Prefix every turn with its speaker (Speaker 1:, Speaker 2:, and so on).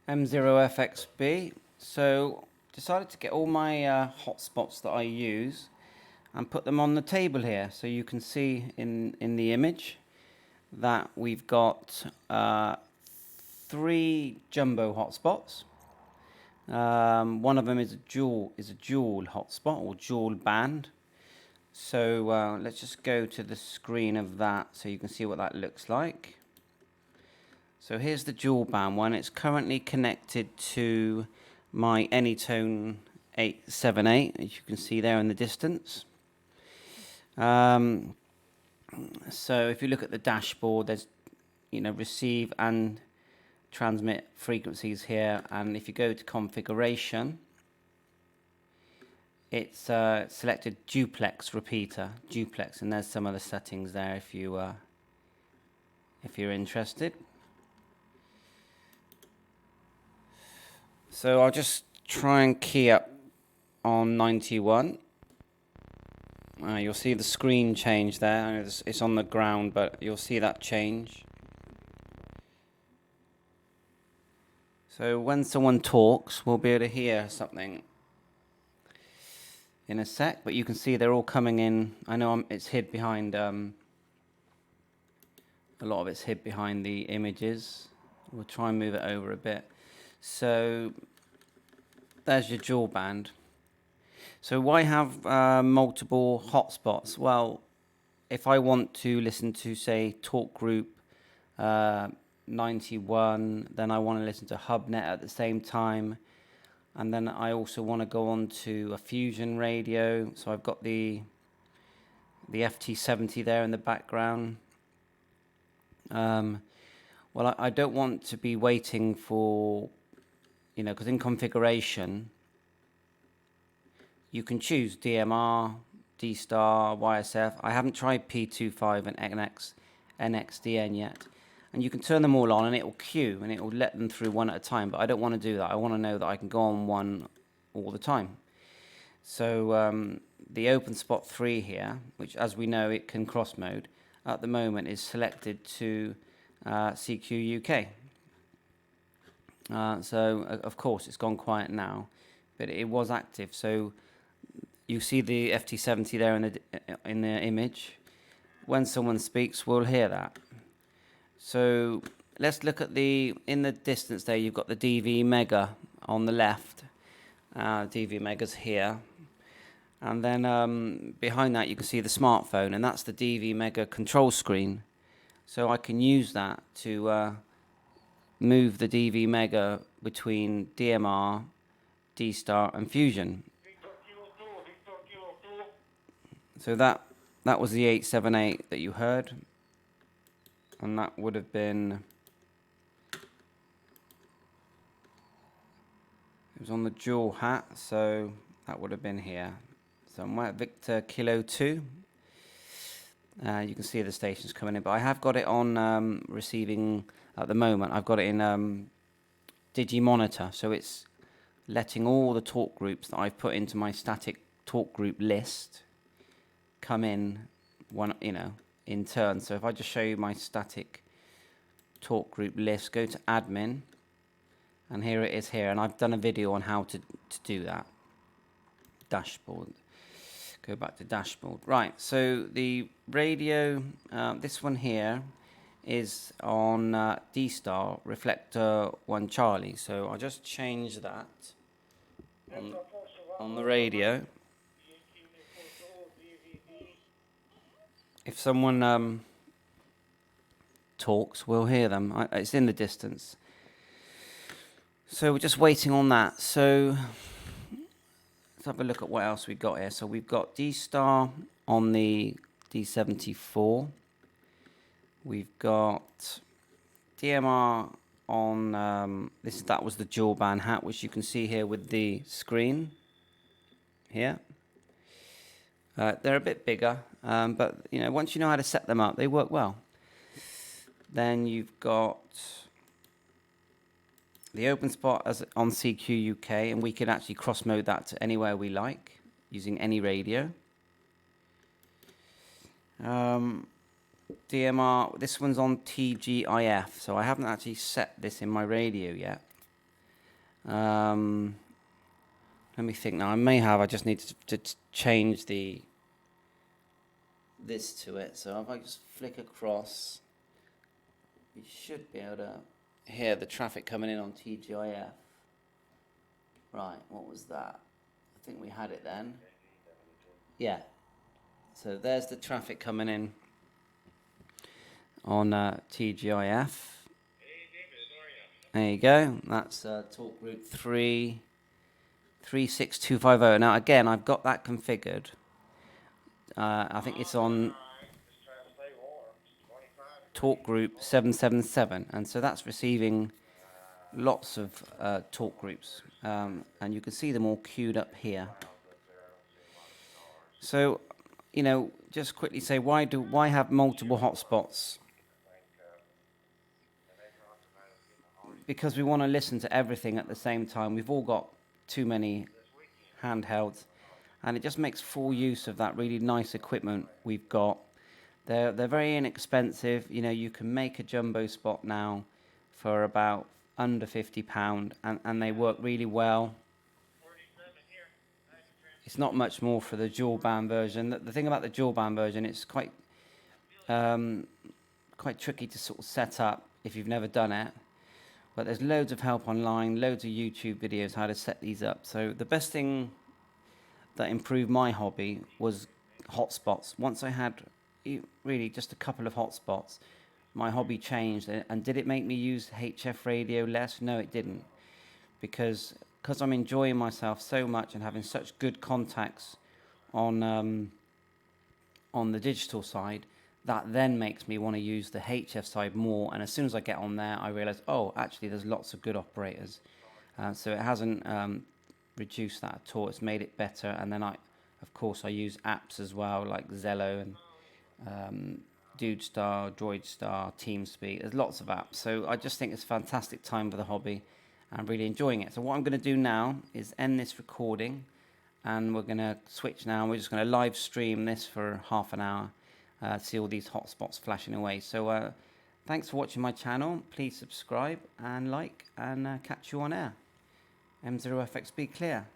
Speaker 1: M0FXB. So decided to get all my hotspots that I use and put them on the table here, so you can see in the image that we've got 3 jumbo hotspots. One of them is a dual hotspot or dual band. So let's just go to the screen of that so you can see what that looks like. So here's the dual band one. It's currently connected to my Anytone 878, as you can see there in the distance. So if you look at the dashboard, there's receive and transmit frequencies here, and if you go to configuration, it's selected duplex repeater, and there's some of the settings there if you're interested. So I'll just try and key up on 91. You'll see the screen change there. It's on the ground, but you'll see that change. So when someone talks, we'll be able to hear something in a sec, but you can see they're all coming in. I know it's hid behind, a lot of it's hid behind the images. We'll try and move it over a bit. So there's your dual band. So why have multiple hotspots? Well, if I want to listen to, say, talk group 91, then I want to listen to HubNet at the same time, and then I also want to go on to a fusion radio. So I've got the FT70 there in the background. Well, I don't want to be waiting for, because in configuration, you can choose DMR, D-Star, YSF. I haven't tried P25 and NXDN yet. And you can turn them all on and it will queue and it will let them through one at a time. But I don't want to do that. I want to know that I can go on one all the time. So the open spot 3 here, which as we know it can cross mode, at the moment is selected to CQ UK. So of course it's gone quiet now, but it was active. So you see the FT70 there in the image. When someone speaks, we'll hear that. So let's look at in the distance there, you've got the DV Mega on the left. DV Mega's here. And then behind that you can see the smartphone, and that's the DV Mega control screen. So I can use that to move the DV Mega between DMR, D-Star and Fusion. So that was the 878 that you heard, and that would have been, it was on the dual hat, so that would have been here somewhere. Victor Kilo 2. You can see the stations coming in, but I have got it on receiving at the moment. I've got it in Digimonitor, so it's letting all the talk groups that I've put into my static talk group list come in in turn. So if I just show you my static talk group list, go to admin, and here it is here, and I've done a video on how to do that. Dashboard. Go back to dashboard. Right, so the radio, this one here is on D-Star Reflector 1 Charlie. So I'll just change that on the radio. If someone talks, we'll hear them. It's in the distance. So we're just waiting on that. So let's have a look at what else we've got here. So we've got D-Star on the D74. We've got DMR on that was the dual band hat, which you can see here with the screen here. They're a bit bigger, but once you know how to set them up, they work well. Then you've got the open spot as on CQ UK, and we can actually cross mode that to anywhere we like using any radio. DMR, this one's on TGIF, so I haven't actually set this in my radio yet. Let me think now. I may have. I just need to change this to it. So if I just flick across, you should be able to hear the traffic coming in on TGIF. Right, what was that? I think we had it then. Yeah. So there's the traffic coming in on TGIF. There you go. That's talk group 36250. Now again, I've got that configured. I think it's on talk group 777, and so that's receiving lots of talk groups, and you can see them all queued up here. So, just quickly say, why have multiple hotspots? Because we want to listen to everything at the same time. We've all got too many handhelds, and it just makes full use of that really nice equipment we've got. They're very inexpensive. You can make a jumbo spot now for about under £50, and they work really well. It's not much more for the dual band version. The thing about the dual band version, it's quite tricky to sort of set up if you've never done it. But there's loads of help online, loads of YouTube videos how to set these up. So the best thing that improved my hobby was hotspots. Once I had really just a couple of hotspots, my hobby changed. And did it make me use HF radio less? No, it didn't. Because I'm enjoying myself so much and having such good contacts on the digital side, that then makes me want to use the HF side more. And as soon as I get on there, I realize, oh, actually, there's lots of good operators. So it hasn't reduced that at all. It's made it better. And then of course, I use apps as well, like Zello and DudeStar, DroidStar, TeamSpeak. There's lots of apps. So I just think it's a fantastic time for the hobby. I'm really enjoying it. So what I'm going to do now is end this recording, and we're going to switch now. We're just going to live stream this for half an hour, see all these hotspots flashing away. So thanks for watching my channel. Please subscribe and like, and catch you on air. M0FXB clear.